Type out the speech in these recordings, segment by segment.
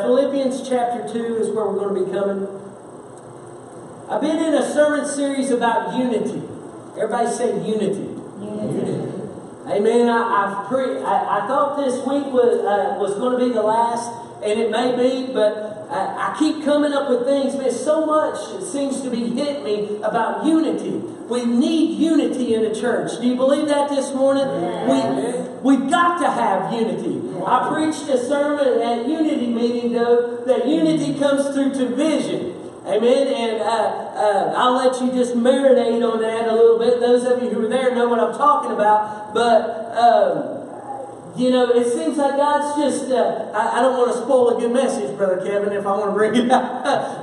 Philippians chapter 2 is where we're going to be coming. I've been in a sermon series about unity. Everybody say unity. Unity. Amen. I thought this week was going to be the last, and it may be, but I keep coming up with things. Man, so much seems to be hitting me about unity. We need unity in the church. Do you believe that this morning? Yeah. We've got to have unity. Yeah. I preached a sermon at Unity meeting, though, that unity comes through division. Amen. And I'll let you just marinate on that a little bit. Those of you who are there know what I'm talking about. But, it seems like God's just, I don't want to spoil a good message, Brother Kevin, if I want to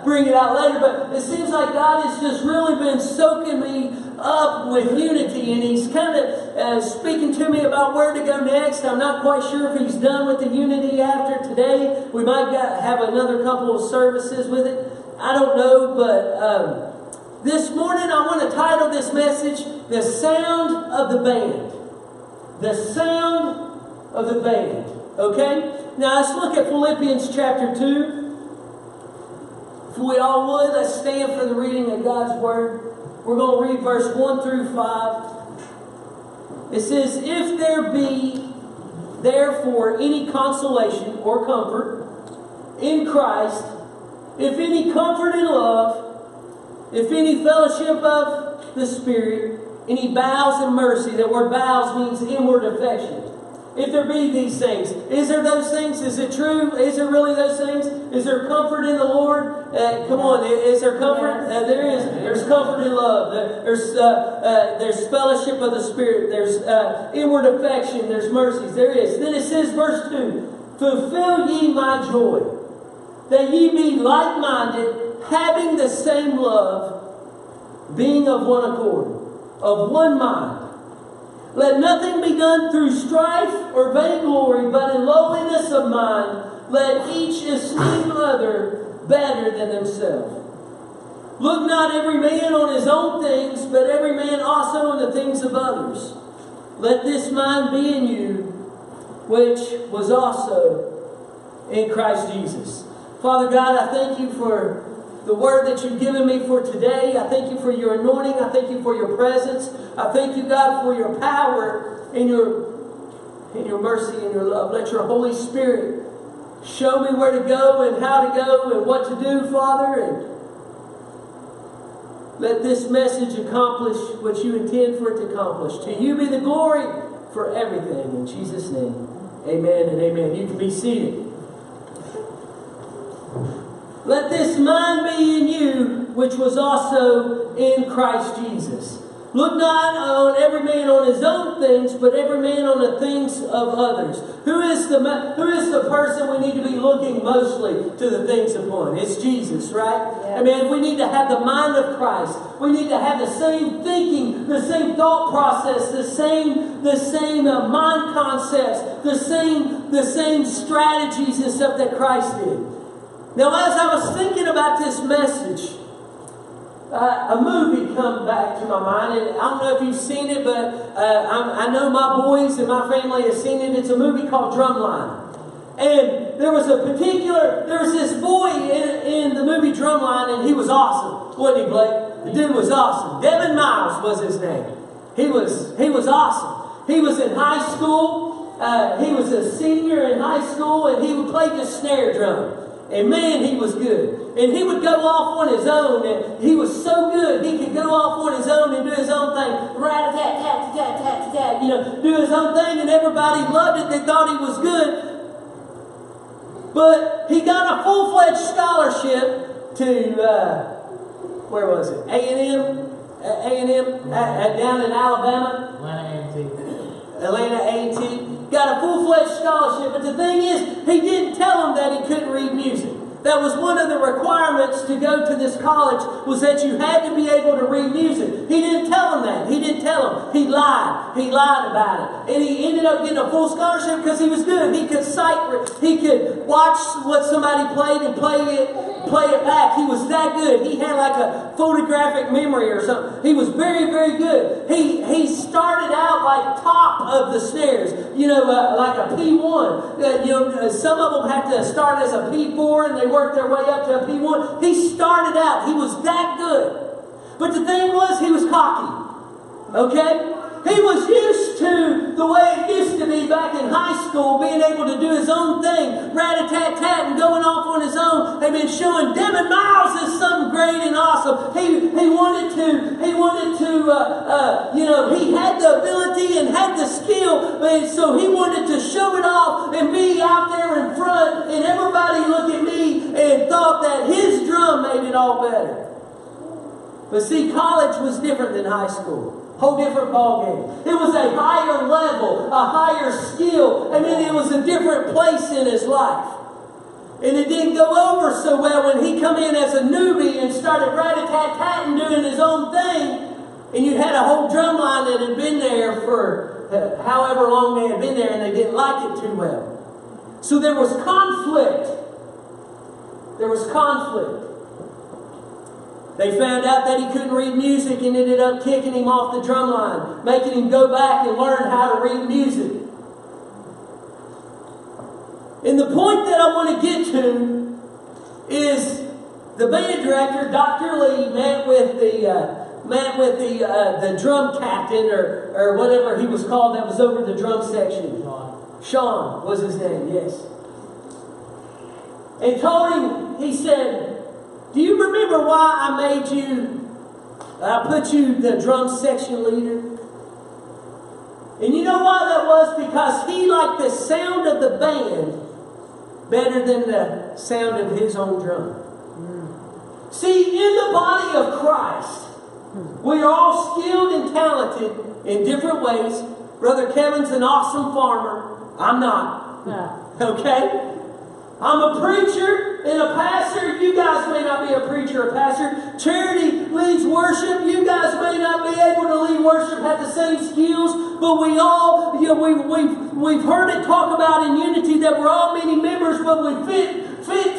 bring it out later. But it seems like God has just really been soaking me up with unity. And He's kind of speaking to me about where to go next. I'm not quite sure if He's done with the unity after today. We might have another couple of services with it. I don't know, but this morning I want to title this message, The Sound of the Band. The Sound of the Band. Okay? Now let's look at Philippians chapter 2. If we all would, let's stand for the reading of God's Word. We're going to read verse 1 through 5. It says, If there be therefore any consolation or comfort in Christ, if any comfort in love, if any fellowship of the Spirit, any bowels and mercy. That word bowels means inward affection. If there be these things, is there those things? Is it true? Is there really those things? Is there comfort in the Lord? Come on, is there comfort? There is. There's comfort in love. There's fellowship of the Spirit. There's inward affection. There's mercies. There is. Then it says, verse 2, Fulfill ye my joy, that ye be like-minded, having the same love, being of one accord, of one mind. Let nothing be done through strife or vainglory, but in lowliness of mind, let each esteem other better than himself. Look not every man on his own things, but every man also on the things of others. Let this mind be in you, which was also in Christ Jesus. Father God, I thank you for the word that you've given me for today. I thank you for your anointing. I thank you for your presence. I thank you, God, for your power and your mercy and your love. Let your Holy Spirit show me where to go and how to go and what to do, Father. And let this message accomplish what you intend for it to accomplish. To you be the glory for everything. In Jesus' name, amen and amen. You can be seated. Let this mind be in you, which was also in Christ Jesus. Look not on every man on his own things, but every man on the things of others. Who is the person we need to be looking mostly to the things upon? It's Jesus, right? Yeah. Amen. We need to have the mind of Christ. We need to have the same thinking, the same thought process, the same mind concepts, the same strategies and stuff that Christ did. Now, as I was thinking about this message, a movie come back to my mind, and I don't know if you've seen it, but I know my boys and my family have seen it. It's a movie called Drumline. And there was this boy in the movie Drumline, and he was awesome, wasn't he, Blake? The dude was awesome. Devin Miles was his name. He was awesome. He was in high school. He was a senior in high school, and he played the snare drum. And man, he was good. And he would go off on his own. And he was so good, he could go off on his own and do his own thing. Rat-a-tat-tat-tat-tat-tat, do his own thing. And everybody loved it. They thought he was good. But he got a full-fledged scholarship to, where was it? A&M down in Alabama. Atlanta A&T. Got a full-fledged scholarship, but the thing is, he didn't tell him that he couldn't read music. that was one of the requirements to go to this college, was that you had to be able to read music. He didn't tell them that. He didn't tell them. He lied. He lied about it. And he ended up getting a full scholarship because he was good. He could he could watch what somebody played and play it back. He was that good. He had like a photographic memory or something. He was very, very good. He started out like top of the snares, like a P1. Some of them have to start as a P4 and they work their way up to a P1. He started out. He was that good. But the thing was, he was cocky. Okay? He was used to the way it used to be back in high school, being able to do his own thing, rat-a-tat-tat, and going off on his own. They've been showing Devin Miles as something great and awesome. He had the ability and had the skill, so he wanted to show it off and be out there in front, and everybody look at me and thought that his drum made it all better. But see, college was different than high school. Whole different ball game. It was a higher level, a higher skill, and then it was a different place in his life. And it didn't go over so well when he come in as a newbie and started rat-a-tat-tatting, doing his own thing, and you had a whole drum line that had been there for however long they had been there, and they didn't like it too well. So there was conflict. There was conflict. They found out that he couldn't read music and ended up kicking him off the drum line, making him go back and learn how to read music. And the point that I want to get to is the band director, Dr. Lee, met with the drum captain or whatever he was called that was over the drum section. Sean was his name, yes. And told him, he said, do you remember why I put you the drum section leader? And you know why that was? Because he liked the sound of the band better than the sound of his own drum. See, in the body of Christ, we are all skilled and talented in different ways. Brother Kevin's an awesome farmer. I'm not. Okay? I'm a preacher and a pastor. You guys may not be a preacher or pastor. Charity leads worship. You guys may not be able to lead worship, have the same skills, but we all, we've heard it talk about in unity that we're all many members, but we fit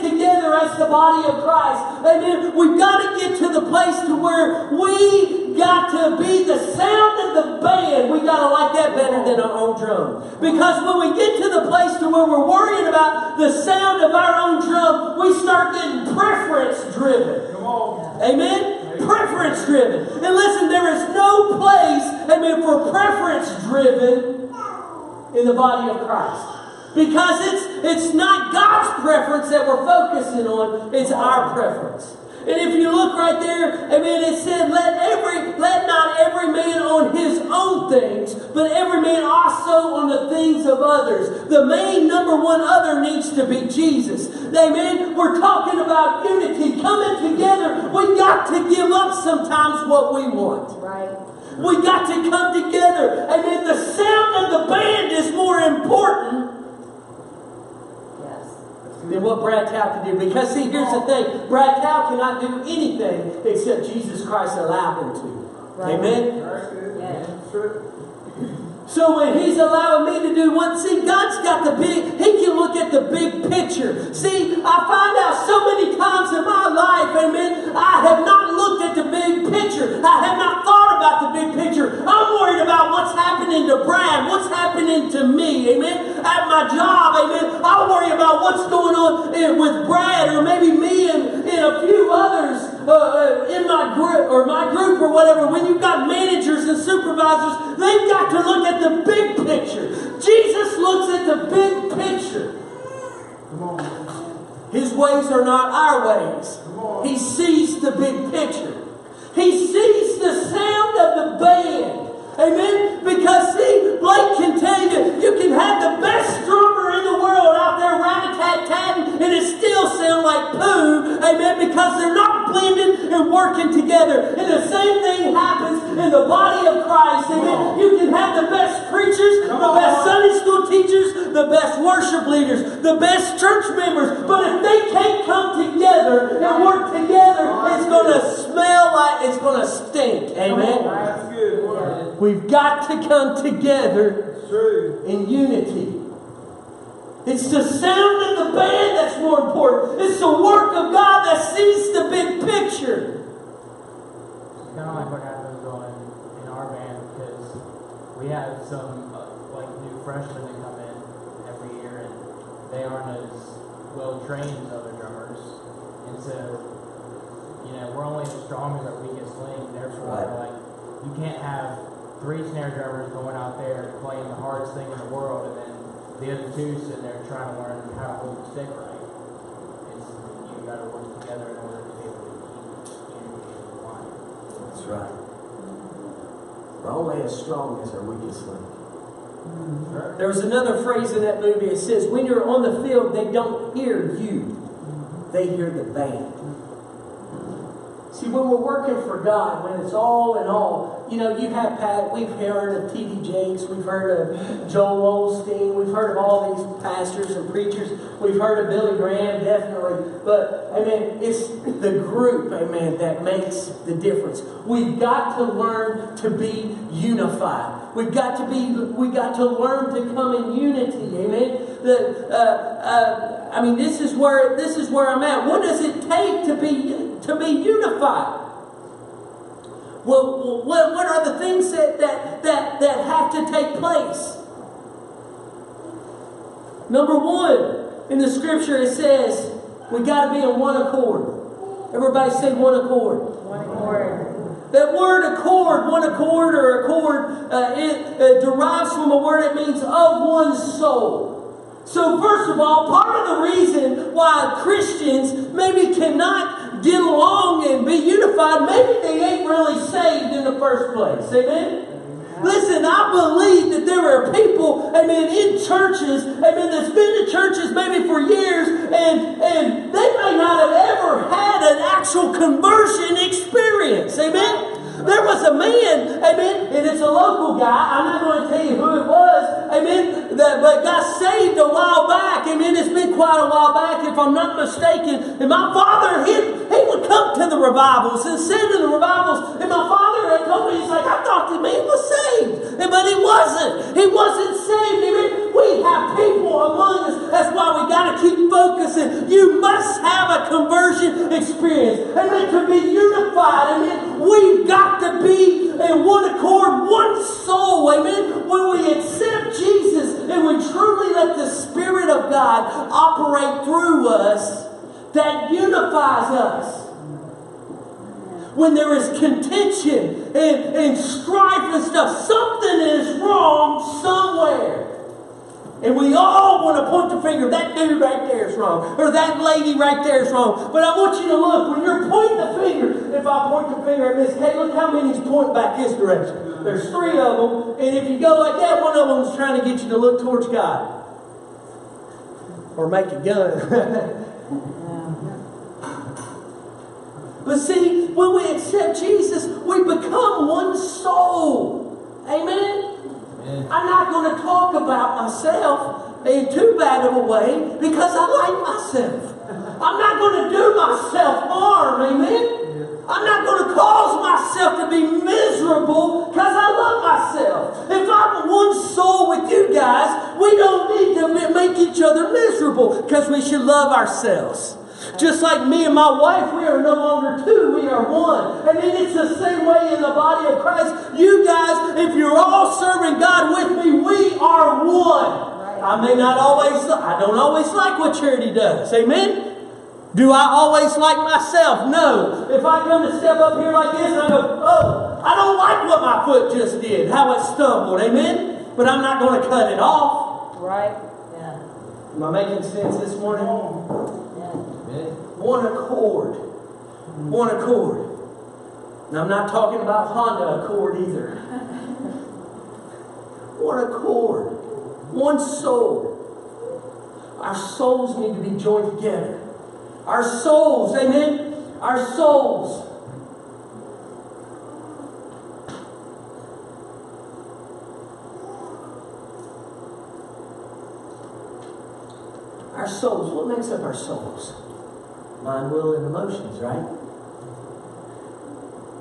together as the body of Christ. Amen. We've got to get to the place to where we got to be the sound of the band. We got to like that better than our own drum. Because when we get to the place to where we're worrying about the sound of our own drum, we start getting preference driven. Come on. Amen? Preference driven. And listen, there is no place, for preference driven in the body of Christ. Because it's not God's preference that we're focusing on, it's our preference. And if you look right there, it said, let not every man on his own things, but every man also on the things of others. The main number one other needs to be Jesus. Amen. We're talking about unity, coming together. We got to give up sometimes what we want. Right. We got to come together. Amen. The sound of the band is more important than what Brad Tao can do. Because see, here's the thing. Brad Tao cannot do anything except Jesus Christ allowed him to. Right. Amen? Yeah. So when he's allowing me to do one, see, God's got the big, he can look at the big picture. See, I find out so many times in my life, I have not looked at the big picture. I have not thought about the big picture. I'm worried about what's happening to Brad, what's happening to me, at my job, I worry about what's going on with Brad, or maybe me and a few others in my group or whatever. When you've got managers and supervisors, they've got to look at the big picture. Jesus looks at the big picture. His ways are not our ways. He sees the big picture. He sees the sound of the band. Amen? Because see, Blake can tell you, you can have the best drummer in the world out there rat-a-tat-tatting and it still sound like poo. Amen? Because they're not blending and working together. And the same thing happens in the body of Christ. Amen. You can have the best preachers, the best Sunday school teachers, the best worship leaders, the best church members. But if they can't come together and work together, it's going to smell like it's going to stink. Amen. That's good. We've got to come together in unity. It's the sound of the band that's more important. It's the work of God that sees the big picture. It's kind of like what happens in our band, because we have some new freshmen that come in every year, and they aren't as well trained as other drummers, and so we're only as strong as our weakest link. Therefore, you can't have 3 snare drummers going out there playing the hardest thing in the world, and then the other 2 sitting there trying to learn how to hold the stick right. You've got to work together in order to be able to keep unity in the line. That's right. We're only as strong as our weakest link. There was another phrase in that movie. It says, when you're on the field, they don't hear you. They hear the band. See, when we're working for God, when it's all in all, you have Pat, we've heard of T.D. Jakes, we've heard of Joel Osteen, we've heard of all these pastors and preachers, we've heard of Billy Graham, definitely. But, it's the group, that makes the difference. We've got to learn to be unified. We've got to learn to come in unity, amen? This is where I'm at. What does it take to be unified? Well, what are the things that have to take place? Number 1, in the scripture it says we got to be in one accord. Everybody say one accord. One accord. That word accord, one accord or accord, it derives from a word that means of one soul. So first of all, part of the reason why Christians maybe cannot get along and be unified, maybe they ain't really saved in the first place. Amen? Listen, I believe that there are people, in churches, that's been to churches maybe for years, and they may not have ever had an actual conversion experience. Amen? There was a man, and it's a local guy. I'm not going to tell you who it was, but got saved a while back. It's been quite a while back, if I'm not mistaken. And my father, he would come to the revivals and sing in the revivals. And my father had told me, he's like, I thought the man was saved. But he wasn't. He wasn't saved. We have people among us. That's why we got to keep focusing. You must have a conversion experience. To be unified. We've got to be in one accord, one soul. Amen. When we accept Jesus and we truly let the Spirit of God operate through us, that unifies us. When there is contention and strife and stuff, something is wrong somewhere. And we all want to point the finger, that dude right there is wrong, or that lady right there is wrong. But I want you to look, when you're pointing the finger, if I point the finger at Miss Kate, look how many's pointing back his direction. There's 3 of them, and if you go like that, one of them is trying to get you to look towards God. Or make a gun. But see, when we accept Jesus, we become one soul. Amen? I'm not going to talk about myself in too bad of a way because I like myself. I'm not going to do myself harm, amen? I'm not going to cause myself to be miserable because I love myself. If I'm one soul with you guys, we don't need to make each other miserable because we should love ourselves. Just like me and my wife, we are no longer 2, we are 1. And then it's the same way in the body of Christ. You guys, if you're all serving God with me, we are 1. I don't always like what Charity does. Amen? Do I always like myself? No. If I come to step up here like this and I go, oh, I don't like what my foot just did, how it stumbled. Amen? But I'm not going to cut it off. Right? Yeah. Am I making sense this morning? One accord. One accord. Now I'm not talking about Honda Accord either. One accord. One soul. Our souls need to be joined together. Our souls, amen? Our souls. souls. What makes up our souls? Mind, will, and emotions, right?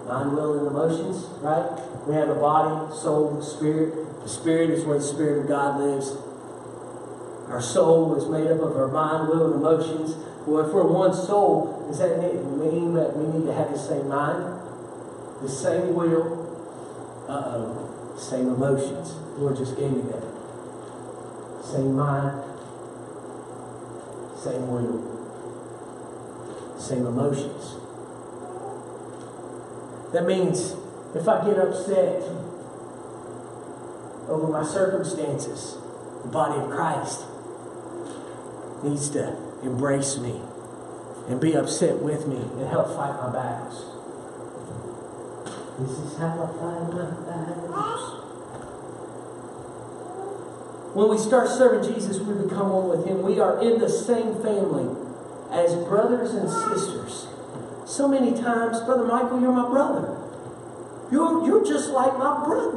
Mind, will, and emotions, right? We have a body, soul, spirit. The spirit is where the Spirit of God lives. Our soul is made up of our mind, will, and emotions. Well, if we're one soul, does that mean that we need to have the same mind, the same will, same emotions? The Lord just gave me that. Same mind, same will, same emotions. That means if I get upset over my circumstances, the body of Christ needs to embrace me and be upset with me and help fight my battles. This is how I fight my battles. When we start serving Jesus, we become one with Him. We are in the same family as brothers and sisters. So many times, Brother Michael, you're my brother. You're just like my brother.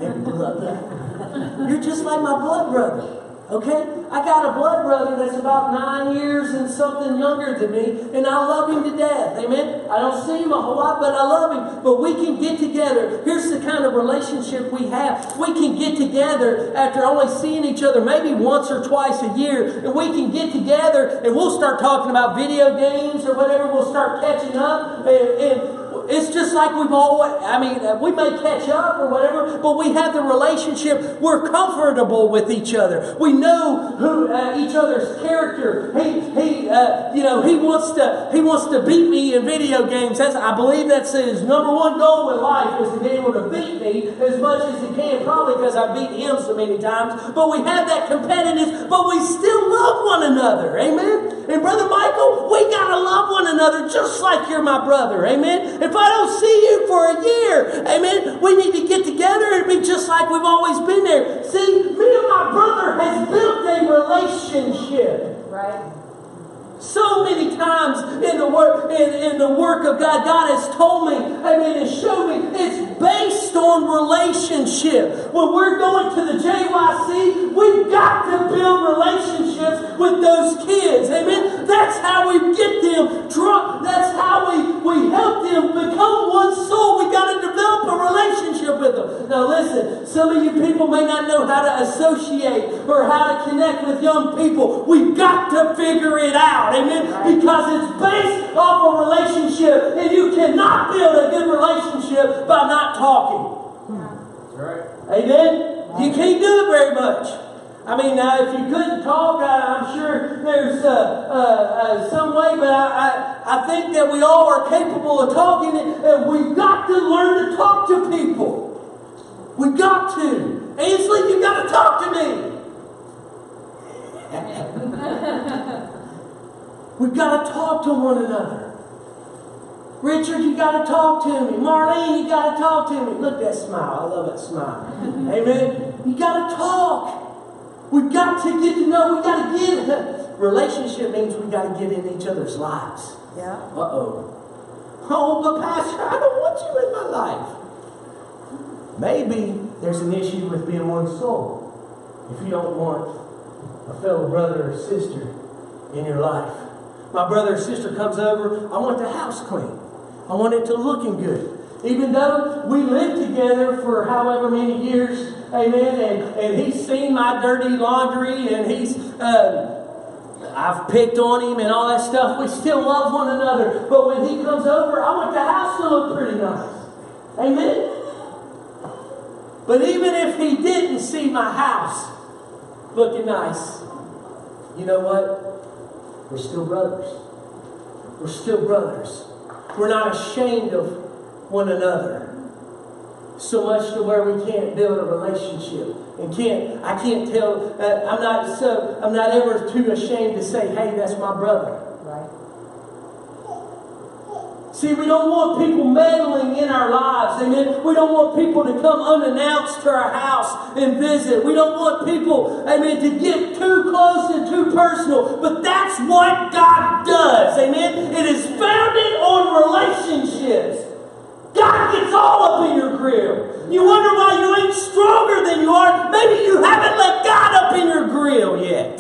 And brother. You're just like my blood brother. Okay? I got a blood brother that's about 9 years and something younger than me, and I love him to death. Amen? I don't see him a whole lot, but I love him. But we can get together. Here's the kind of relationship we have. We can get together after only seeing each other maybe once or twice a year, and we can get together and we'll start talking about video games or whatever. We'll start catching up, and it's just like we've always, we may catch up or whatever, but we have the relationship. We're comfortable with each other. We know who each other's character. He wants to beat me in video games. I believe that's his number one goal in life, is to be able to beat me as much as he can, probably because I beat him so many times. But we have that competitiveness, but we still love one another. Amen? And Brother Michael, we got to love one another just like you're my brother. Amen? If I don't see you for a year, amen, we need to get together and be just like we've always been there. See, me and my brother has built a relationship. Right. So many times in the work of God, God has told me, amen, and showed me it's based on relationship. When we're going to the JYC, we've got to build relationships with those kids. Amen. That's how we get them drunk. That's how we help them become one soul. We got to develop a relationship with them. Now listen, some of you people may not know how to associate or how to connect with young people. We've got to figure it out. Amen? Because it's based off a relationship, and you cannot build a good relationship by not talking. That's right. Amen? You can't do it very much. If you couldn't talk, I'm sure there's some way, but I think that we all are capable of talking, and we've got to learn to talk to people. We've got to. Ainsley, you've got to talk to me. We've got to talk to one another. Richard, you got to talk to me. Marlene, you got to talk to me. Look at that smile. I love that smile. Amen. You got to talk. We've got to get to know. We've got to get. Relationship means we've got to get in each other's lives. Yeah. Uh-oh. Oh, but Pastor, I don't want you in my life. Maybe there's an issue with being one soul. If you don't want a fellow brother or sister in your life. My brother or sister comes over, I want the house clean. I want it to looking good. Even though we lived together for however many years, amen, and he's seen my dirty laundry, and I've picked on him and all that stuff, we still love one another. But when he comes over, I want the house to look pretty nice. Amen? But even if he didn't see my house looking nice, you know what? We're still brothers. We're still brothers. We're not ashamed of one another. So much to where we can't build a relationship. And I can't tell, I'm not ever too ashamed to say, hey, that's my brother. Right. See, we don't want people meddling in our lives. Amen. We don't want people to come unannounced to our house and visit. We don't want people, amen, to get too close and too personal. But that's what God does. Amen. It is founded on relationships. God gets all up in your grill. You wonder why you ain't stronger than you are. Maybe you haven't let God up in your grill yet.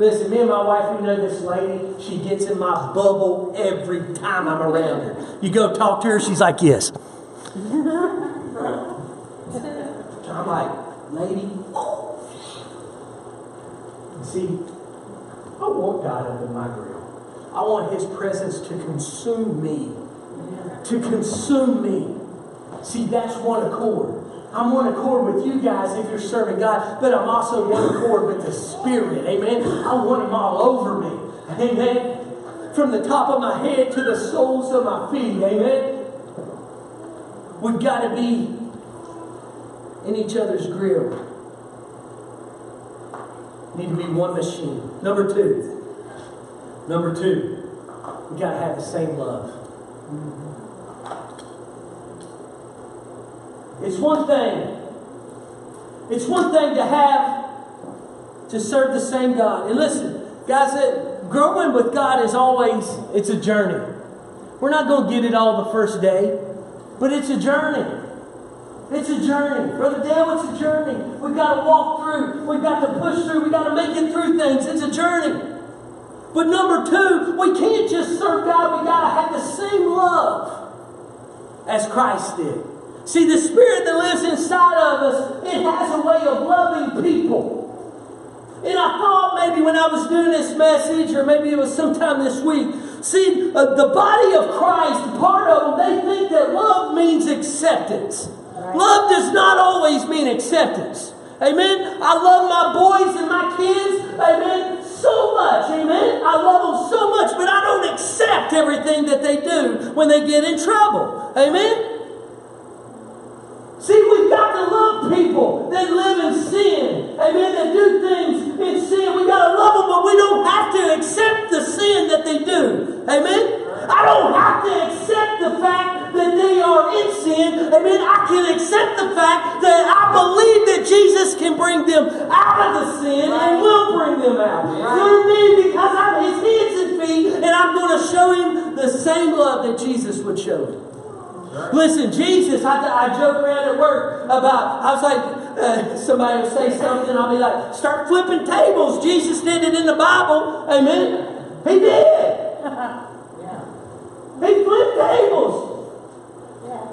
Listen, me and my wife, we know this lady. She gets in my bubble every time I'm around her. You go talk to her, she's like, yes. I'm like, lady, see, I want God under my grill. I want His presence to consume me. To consume me. See, that's one accord. I'm one accord with you guys if you're serving God, but I'm also one accord with the Spirit. Amen. I want Him all over me. Amen. From the top of my head to the soles of my feet. Amen. We've got to be in each other's grill. Need to be one machine. Number two, we got to have the same love. It's one thing to serve the same God. And listen, guys, growing with God is always, it's a journey. We're not going to get it all the first day, but it's a journey. It's a journey. Brother Dale, it's a journey. We've got to walk through. We've got to push through. We've got to make it through things. It's a journey. But number two, we can't just serve God. We've got to have the same love as Christ did. See, the Spirit that lives inside of us, it has a way of loving people. And I thought maybe when I was doing this message, or maybe it was sometime this week, see, the body of Christ, part of them, they think that love means acceptance. Right. Love does not always mean acceptance. Amen? I love my boys and my kids, amen, so much, amen? I love them so much, but I don't accept everything that they do when they get in trouble. Amen? See, we've got to love people that live in sin. Amen. That do things in sin. We've got to love them, but we don't have to accept the sin that they do. Amen. I don't have to accept the fact that they are in sin. Amen. I can accept the fact that I believe that Jesus can bring them out of the sin and will bring them out. Through me, because I'm His hands and feet, and I'm going to show Him the same love that Jesus would show Him. Listen, Jesus, I joke around at work about, I was like, somebody will say something, I'll be like, start flipping tables. Jesus did it in the Bible. Amen. He did. He flipped tables.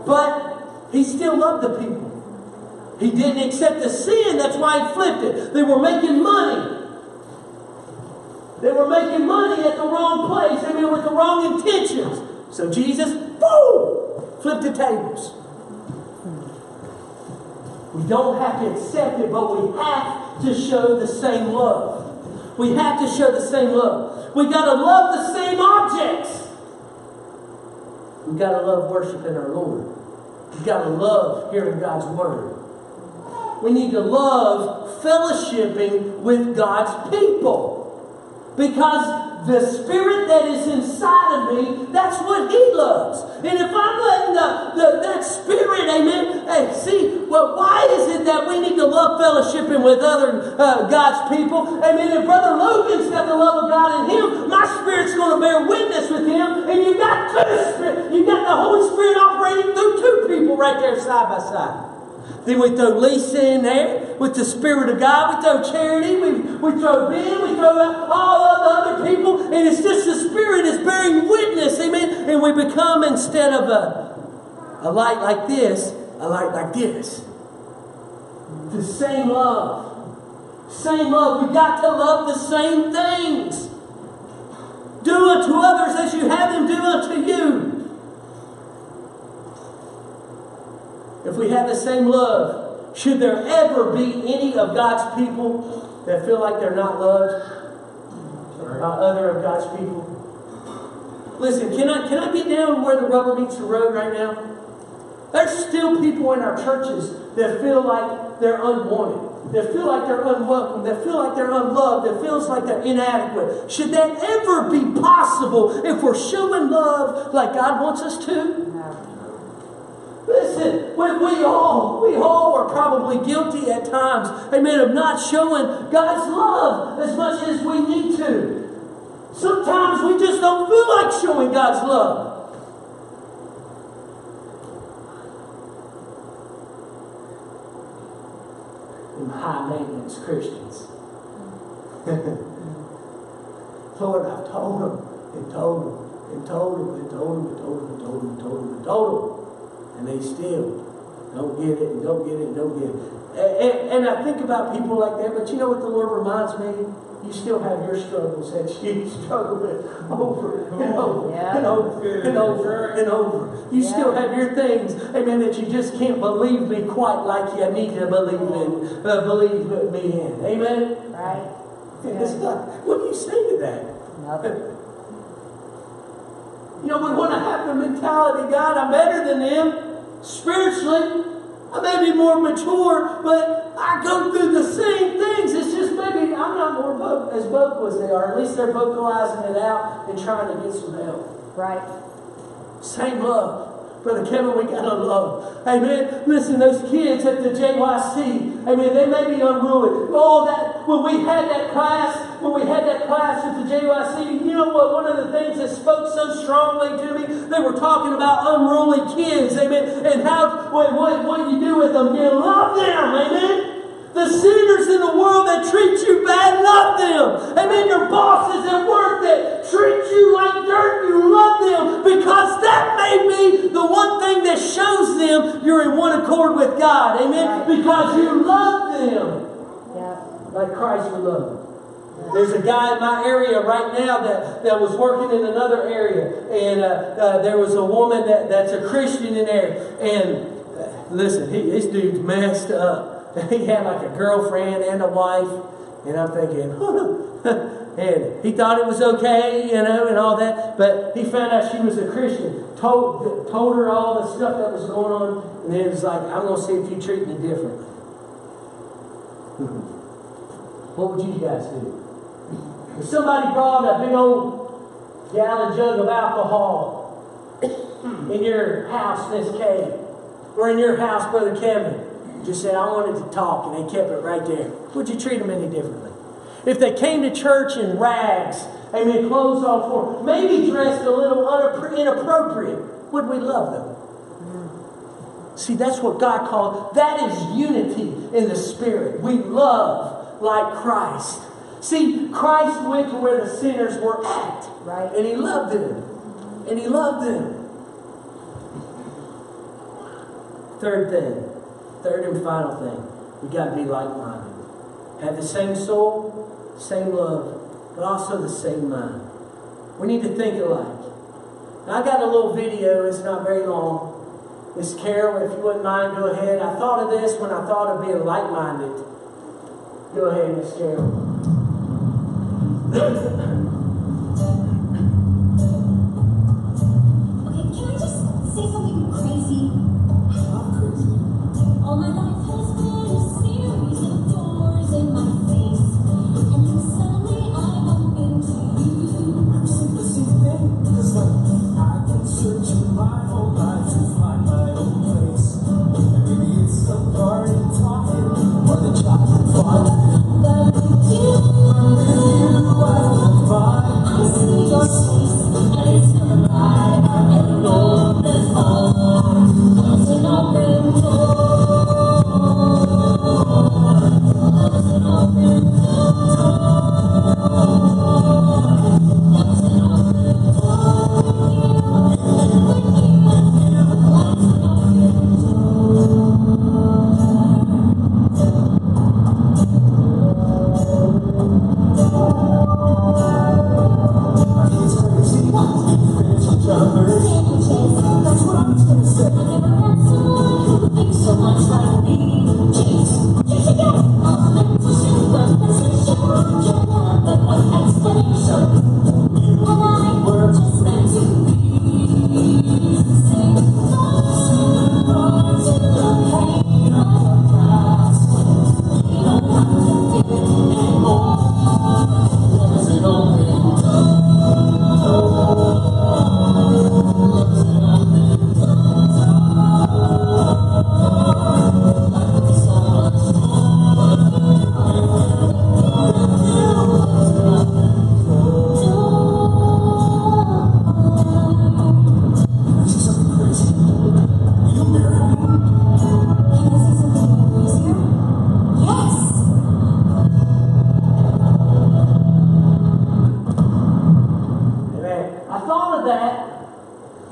But He still loved the people. He didn't accept the sin. That's why He flipped it. They were making money. They were making money at the wrong place. I mean, with the wrong intentions. So Jesus, boom! Flip the tables. We don't have to accept it, but we have to show the same love. We have to show the same love. We got to love the same objects. We got to love worshiping our Lord. We got to love hearing God's word. We need to love fellowshipping with God's people. Because the Spirit that is inside of me, that's what He loves. And if I'm letting that Spirit, amen, hey, see, well, why is it that we need to love fellowshipping with other God's people? Amen. If Brother Logan's got the love of God in him, my Spirit's going to bear witness with him. And you've got two Spirits. You've got the Holy Spirit operating through two people right there side by side. Then we throw Lisa in there with the Spirit of God. We throw Charity. We throw Ben. We throw all of the other people. And it's just the Spirit is bearing witness. Amen. And we become, instead of a light like this, a light like this. The same love. Same love. We've got to love the same things. Do unto others as you have them do unto you. If we have the same love, should there ever be any of God's people that feel like they're not loved by other of God's people? Listen, can I get down where the rubber meets the road right now? There's still people in our churches that feel like they're unwanted, that feel like they're unwelcome, that feel like they're unloved, that feels like they're inadequate. Should that ever be possible if we're showing love like God wants us to? Listen, we all are probably guilty at times, amen, of not showing God's love as much as we need to. Sometimes we just don't feel like showing God's love. Them high maintenance Christians. Lord, I've told them and told them and told them and told them and told them and told them and told them and told them. And they still don't get it and don't get it and don't get it. And I think about people like that, but you know what the Lord reminds me? You still have your struggles that you struggle with over and over and over and over and over. You still have your things, amen, that you just can't believe me quite like you need to believe me in. Amen? Right. It's not, what do you say to that? Nothing. You know, we want to have the mentality, God, I'm better than them spiritually. I may be more mature, but I go through the same things. It's just maybe I'm not more as vocal as they are. At least they're vocalizing it out and trying to get some help. Right. Same love. Brother Kevin, we got to love. Amen. Listen, those kids at the JYC, amen, they may be unruly. Oh, that when we had that class at the JYC, you know what? One of the things that spoke so strongly to me, they were talking about unruly kids, amen, and how what you do with them. You love them, amen. The sinners in the world that treat you bad, love them. Amen. Your bosses at work that treat you like dirt, you love them because that may be the one thing that shows them you're in one accord with God. Amen. Right. Because you love them. Yeah. Like Christ would love them. There's a guy in my area right now that was working in another area, and there was a woman that's a Christian in there. And listen, this dude's messed up. He had like a girlfriend and a wife, and I'm thinking, and he thought it was okay, you know, and all that. But he found out she was a Christian. Told her all the stuff that was going on, and then it was like, I'm going to see if you treat me differently. What would you guys do? If somebody brought a big old gallon jug of alcohol in your house, Miss Kay, or in your house, Brother Kevin, just said, I wanted to talk, and they kept it right there, would you treat them any differently? If they came to church in rags, amen, clothes all for, maybe dressed a little inappropriate, would we love them? See, that's what God called, that is unity in the Spirit. We love like Christ. See, Christ went to where the sinners were at. Right. And He loved them. And He loved them. Third and final thing. We got to be like-minded. Have the same soul, same love, but also the same mind. We need to think alike. Now, I got a little video. It's not very long. Miss Carol, if you wouldn't mind, go ahead. I thought of this when I thought of being like-minded. Go ahead, Miss Carol. Okay, can I just say something crazy? I'm crazy. All my life has been a series of doors in my face, and then suddenly I bump into you. I'm simply sleeping, cause I've been searching my whole life to find my own place. And maybe it's the party talking, or the chocolate fun. But with you, I will find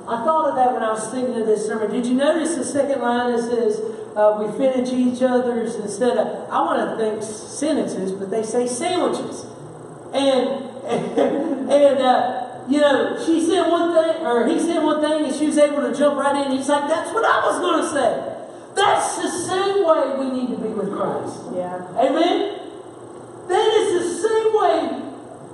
I thought of that when I was thinking of this sermon. Did you notice the second line that says, we finish each other's instead of, I want to think sentences, but they say sandwiches. And you know, she said one thing, or he said one thing, and she was able to jump right in. He's like, that's what I was going to say. That's the same way we need to be with Christ. Yeah. Amen? That is the same way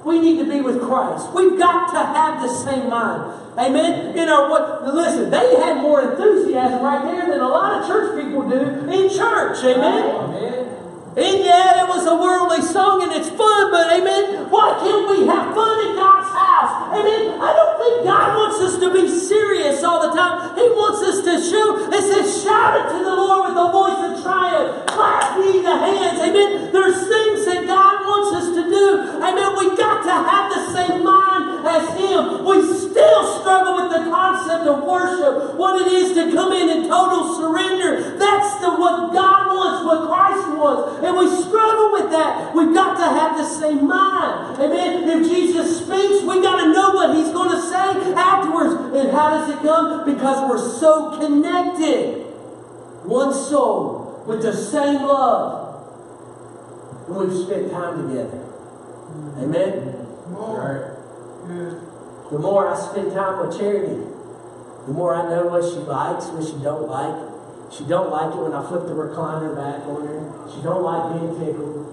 we need to be with Christ. We've got to have the same mind. Amen? Listen, they had more enthusiasm right there than a lot of church people do in church. Amen? Amen. And yeah, it was a worldly song and it's fun, but amen, why can't we have fun in God's house? Amen. I don't think God wants us to be serious all the time. He wants us to show. It says, shout it to the Lord with a voice of triumph. Clap ye the hands. Amen. There's things that God wants us to do. Amen. We got to have the same mind as Him. We still struggle with the concept of worship, what it is to come in total surrender. That's what God wants, what Christ wants. And we struggle with that. We've got to have the same mind. Amen. If Jesus speaks, we got to know what He's going to say afterwards. And how does it come? Because we're so connected. One soul with the same love. And we've spent time together. Amen. The more I spend time with Charity, the more I know what she likes, what she don't like. She don't like it when I flip the recliner back on her. She don't like being tickled.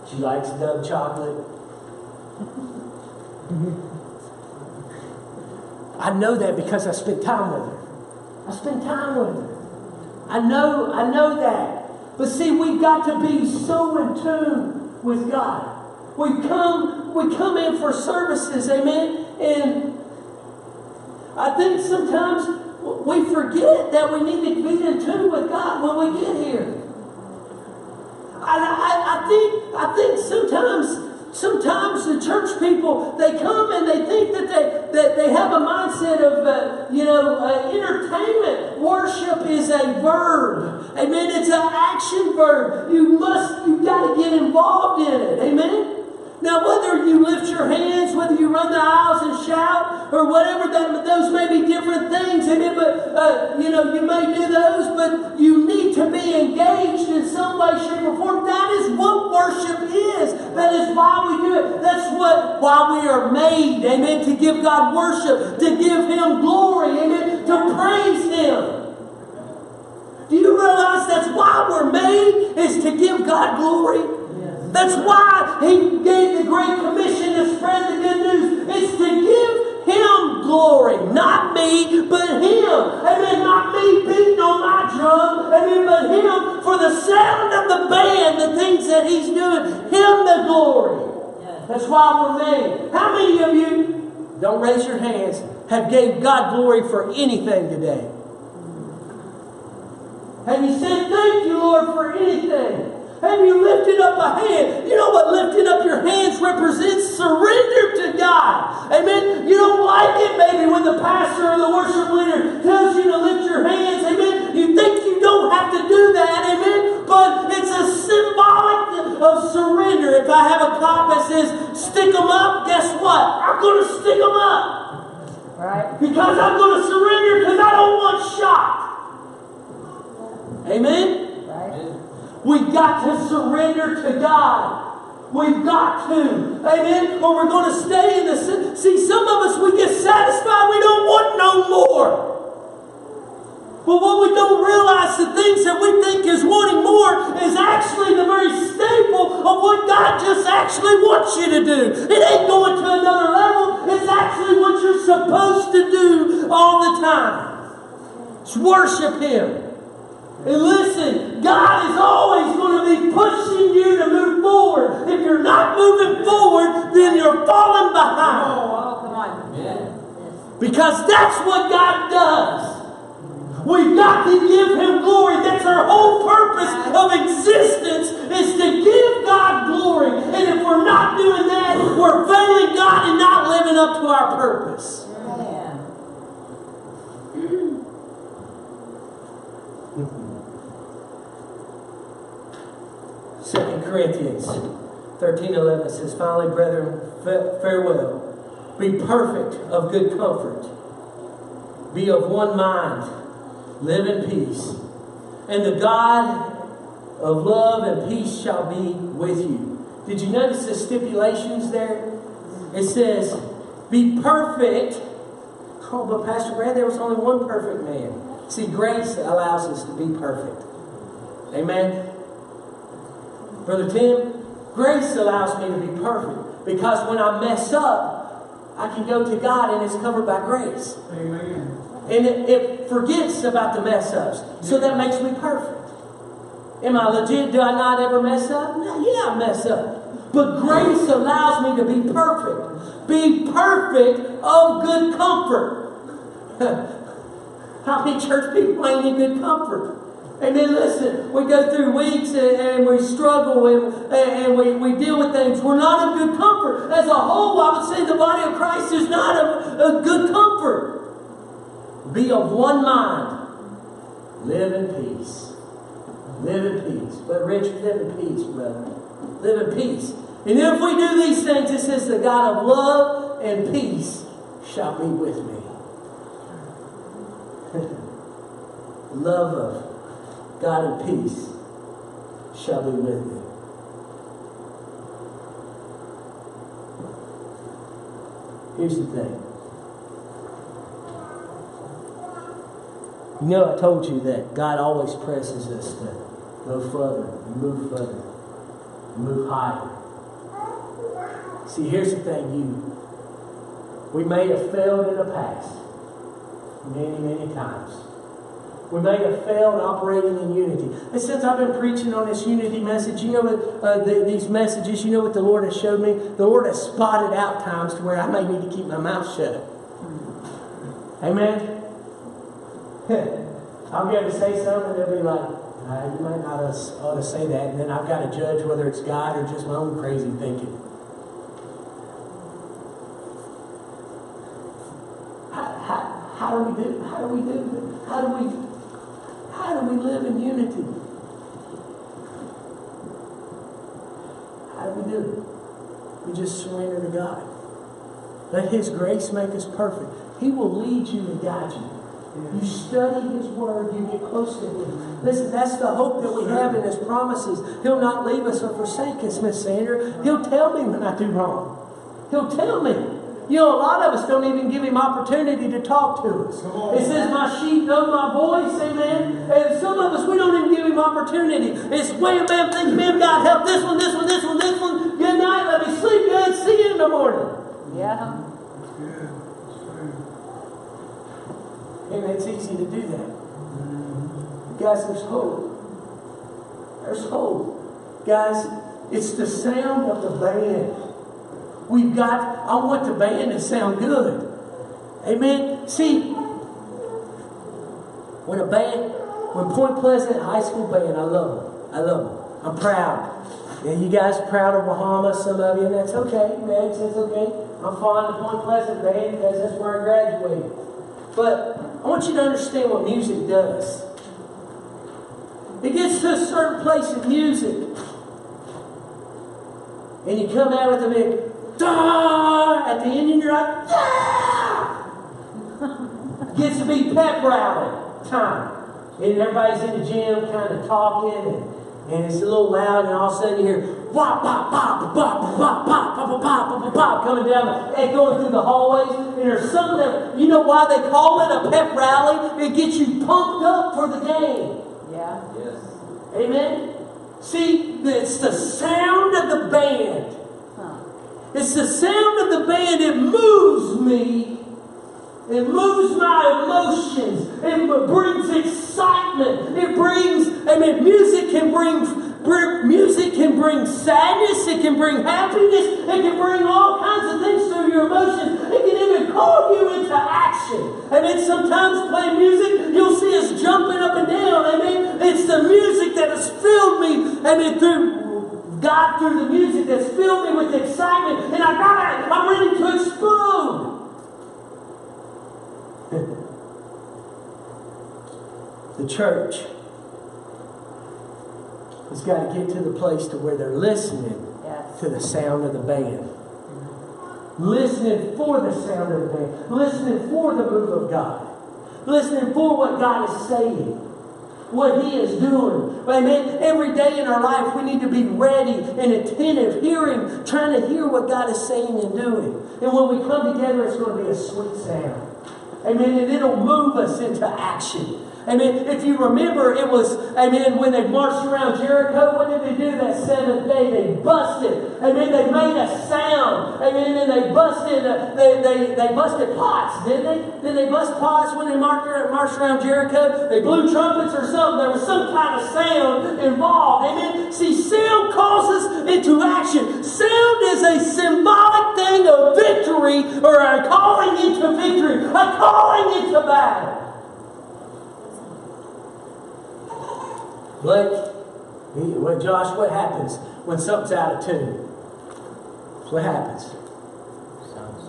She likes Dove chocolate. I know that because I spent time with her. I spent time with her. I know that. But see, we've got to be so in tune with God. We come in for services, amen? And I think sometimes we forget that we need to be in tune with God when we get here. I think sometimes the church people, they come and they think that they have a mindset of entertainment. Worship is a verb. Amen. It's an action verb. You got to get involved in it. Amen. Now, whether you lift your hands, whether you run the aisles and shout, or whatever, those may be different things. Amen. But, you may do those, but you need to be engaged in some way, shape, or form. That is what worship is. That is why we do it. That's why we are made. Amen. To give God worship, to give Him glory. Amen. To praise Him. Do you realize that's why we're made, is to give God glory? That's why He gave the Great Commission to spread the good news. It's to give Him glory. Not me, but Him. Amen. Not me beating on my drum. Amen. But Him, for the sound of the band, the things that He's doing. Him the glory. That's why we're made. How many of you, don't raise your hands, have gave God glory for anything today? Have you said, thank you, Lord, for anything? Have you lifted up a hand? You know what lifting up your hands represents? Surrender to God. Amen. You don't like it maybe when the pastor or the worship leader tells you to lift your hands. Amen. You think you don't have to do that. Amen. But it's a symbolic of surrender. If I have a clock that says stick them up, guess what? I'm going to stick them up. Right. Because I'm going to surrender because I don't want shot. Amen. We've got to surrender to God. We've got to. Amen? Or we're going to stay in the sin. See, some of us, we get satisfied. We don't want no more. But what we don't realize, the things that we think is wanting more is actually the very staple of what God just actually wants you to do. It ain't going to another level. It's actually what you're supposed to do all the time. It's worship Him. And listen, God is always going to be pushing you to move forward. If you're not moving forward, then you're falling behind. Oh, come on. Yeah. Because that's what God does. We've got to give Him glory. That's our whole purpose of existence, is to give God glory. And if we're not doing that, we're failing God and not living up to our purpose. 2 Corinthians 13:11 says, finally, brethren, farewell. Be perfect, of good comfort, Be of one mind. Live in peace. And the God of love and peace shall be with you. Did you notice the stipulations there? It says, be perfect. Oh, but Pastor Brad, there was only one perfect man. See, grace allows us to be perfect. Amen? Brother Tim, grace allows me to be perfect. Because when I mess up, I can go to God and it's covered by grace. Amen. And it forgets about the mess ups. So that makes me perfect. Am I legit? Do I not ever mess up? No, yeah, I mess up. But grace allows me to be perfect. Be perfect of good comfort. How many church people ain't in good comfort? Amen. Listen, we go through weeks and we struggle and we deal with things. We're not of good comfort. As a whole, I would say the body of Christ is not of good comfort. Be of one mind. Live in peace. Live in peace. But Richard, live in peace, brother. Live in peace. And if we do these things, it says the God of love and peace shall be with me. Love of God and peace shall be with me. Here's the thing. You know, I told you that God always presses us to go further, and move higher. See, here's the thing, we may have failed in the past many, many times. We may have failed operating in unity. And since I've been preaching on this unity message, you know what, these messages, you know what the Lord has showed me? The Lord has spotted out times to where I may need to keep my mouth shut. Amen? I'll be able to say something and they'll be like, you might not ought to say that. And then I've got to judge whether it's God or just my own crazy thinking. How do we live in unity? How do we do it? We just surrender to God. Let His grace make us perfect. He will lead you and guide you. You study His Word, you get close to Him. Listen, that's the hope that we have in His promises. He'll not leave us or forsake us, Miss Sandra. He'll tell me when I do wrong. He'll tell me. You know, a lot of us don't even give Him opportunity to talk to us. It says, my sheep know my voice, amen? And some of us, we don't even give Him opportunity. It's wham, bam, thank you, ma'am, God help this one, this one, this one, this one. Good night, let me sleep good, see you in the morning. Yeah. That's good. That's true. And it's easy to do that. Guys, there's hope. There's hope. Guys, it's the sound of the band. I want the band to sound good. Amen. See, when Point Pleasant High School Band, I love them. I'm proud. Yeah, you guys are proud of Bahamas, some of you, and that's okay. Meg says okay. I'm fond of Point Pleasant Band because that's where I graduated. But I want you to understand what music does. It gets to a certain place in music, and you come out with a big "da" at the end, and you're like, "yeah!" Gets to be pep rally time, and everybody's in the gym, kind of talking, and it's a little loud, and all of a sudden you hear "wop bop bop bop bop bop bop bop bop bop bop" coming down, echoing through the hallways. And there's something that, you know why they call it a pep rally? It gets you pumped up for the game. Yeah. Yes. Amen? See, it's the sound of the band. It's the sound of the band. It moves me. It moves my emotions. It brings excitement. It brings, music can bring sadness. It can bring happiness. It can bring all kinds of things through your emotions. It can even call you into action. Sometimes playing music, you'll see us jumping up and down. It's the music that has filled me. Through God, through the music that's filled me with excitement, and I'm ready to explode. The church has got to get to the place to where they're listening to the sound of the band. Listening for the sound of the band. Listening for the move of God. listening for what God is saying, what He is doing. Amen. Every day in our life, we need to be ready and attentive, hearing, trying to hear what God is saying and doing. And when we come together, it's going to be a sweet sound. Amen. And it'll move us into action. Amen. If you remember, it was, amen, when they marched around Jericho, what did they do that seventh day? They busted. Amen. They made a sound. Amen. And they busted, they busted pots, didn't they? Did they bust pots when they marched around Jericho? They blew trumpets or something. There was some kind of sound involved. Amen. See, sound calls us into action. Sound is a symbolic thing of victory, or a calling into victory, a calling into battle. Blake, Josh, what happens when something's out of tune? What happens? Sounds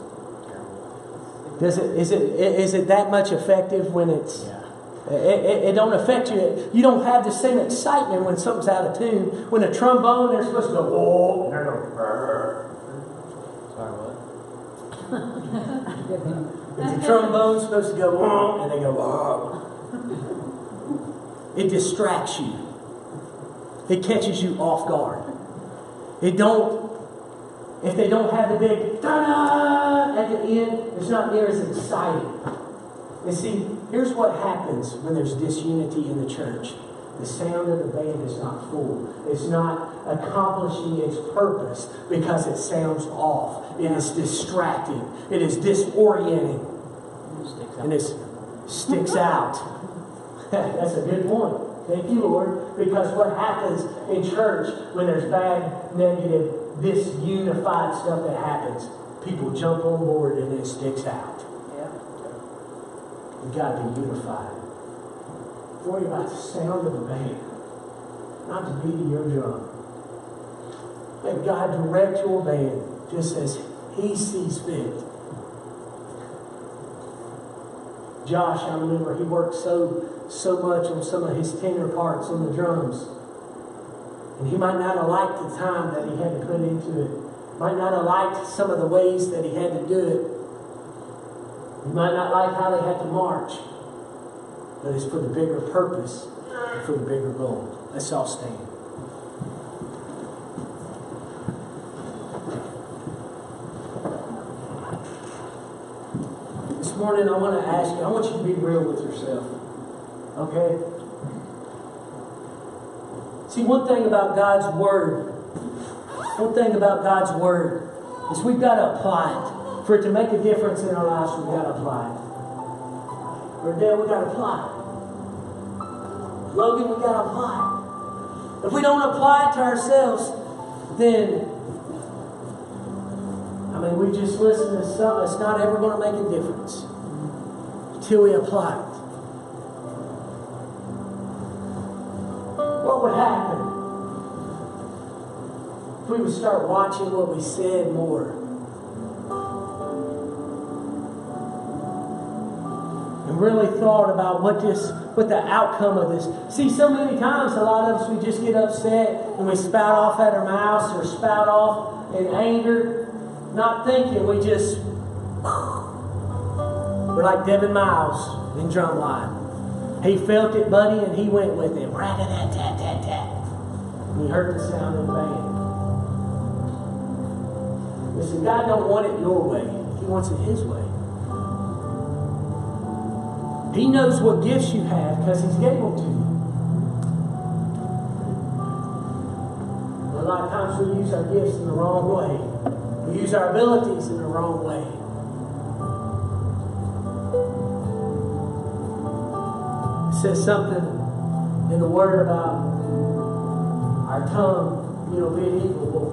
terrible. Is it that much effective when it's? Yeah. It don't affect you. You don't have the same excitement when something's out of tune. When a trombone, they're supposed to go, oh, and they're going, Sorry, what? If the trombone's supposed to go, oh, and they go, oh. It distracts you. It catches you off guard. If they don't have the big da-da at the end, it's not near as exciting. And see, here's what happens when there's disunity in the church. The sound of the band is not full. It's not accomplishing its purpose because it sounds off. It is distracting. It is disorienting. And it sticks out. That's a good point. Thank you, Lord. Because what happens in church when there's bad, negative, disunified stuff that happens, people jump on board and it sticks out. Yeah. We've got to be unified. Worry about the sound of the band, not the beat of your drum. Let God direct your band just as He sees fit. Josh, I remember he worked so much on some of his tenor parts on the drums. And he might not have liked the time that he had to put into it. Might not have liked some of the ways that he had to do it. He might not like how they had to march. But it's for the bigger purpose and for the bigger goal. Let's all stand. This morning I want to ask you, I want you to be real with yourself. Okay? See, one thing about God's Word is we've got to apply it. For it to make a difference in our lives, we've got to apply it. We've got to apply it. Logan, we've got to apply it. If we don't apply it to ourselves, then we just listen to something that's not ever going to make a difference until we apply it. What would happen if we would start watching what we said more? And really thought about what the outcome of this. See, so many times, a lot of us, we just get upset and we spout off at our mouths or spout off in anger. Not thinking, we're like Devin Miles in Drumline. He felt it, buddy, and he went with him. Rat-a-tat-tat-tat-tat. And he heard the sound of the band. Listen, God don't want it your way. He wants it His way. He knows what gifts you have because He's able to. But a lot of times we use our gifts in the wrong way. We use our abilities in the wrong way. It says something in the Word about our tongue, being evil.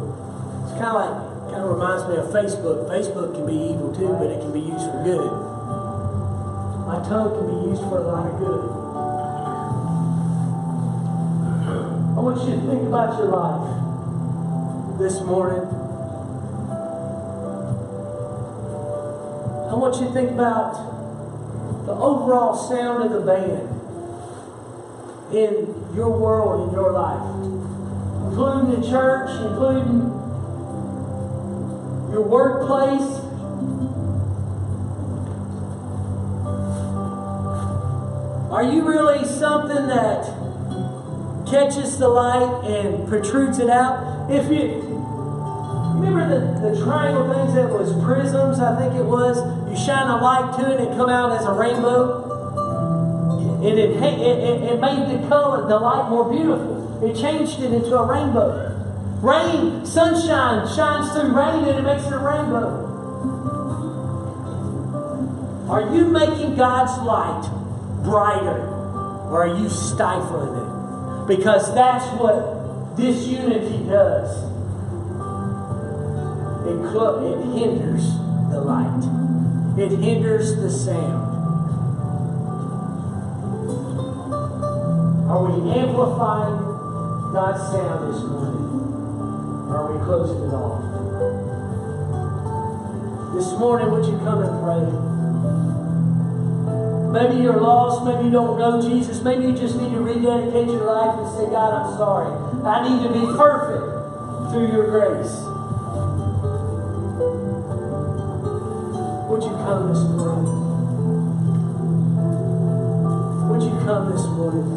It's kind of reminds me of Facebook. Facebook can be evil too, but it can be used for good. My tongue can be used for a lot of good. I want you to think about your life this morning. I want you to think about the overall sound of the band in your world, in your life, including the church, including your workplace. Are you really something that catches the light and protrudes it out? If you remember the triangle things that was prisms, I think it was. You shine a light to it and it come out as a rainbow. And it made the color, the light more beautiful. It changed it into a rainbow. Rain, sunshine shines through rain and it makes it a rainbow. Are you making God's light brighter or are you stifling it? Because that's what this unity does. It hinders the light. It hinders the sound. Are we amplifying God's sound this morning? Or are we closing it off? This morning, would you come and pray? Maybe you're lost. Maybe you don't know Jesus. Maybe you just need to rededicate your life and say, God, I'm sorry. I need to be perfect through your grace. Would you come this morning? Would you come this morning?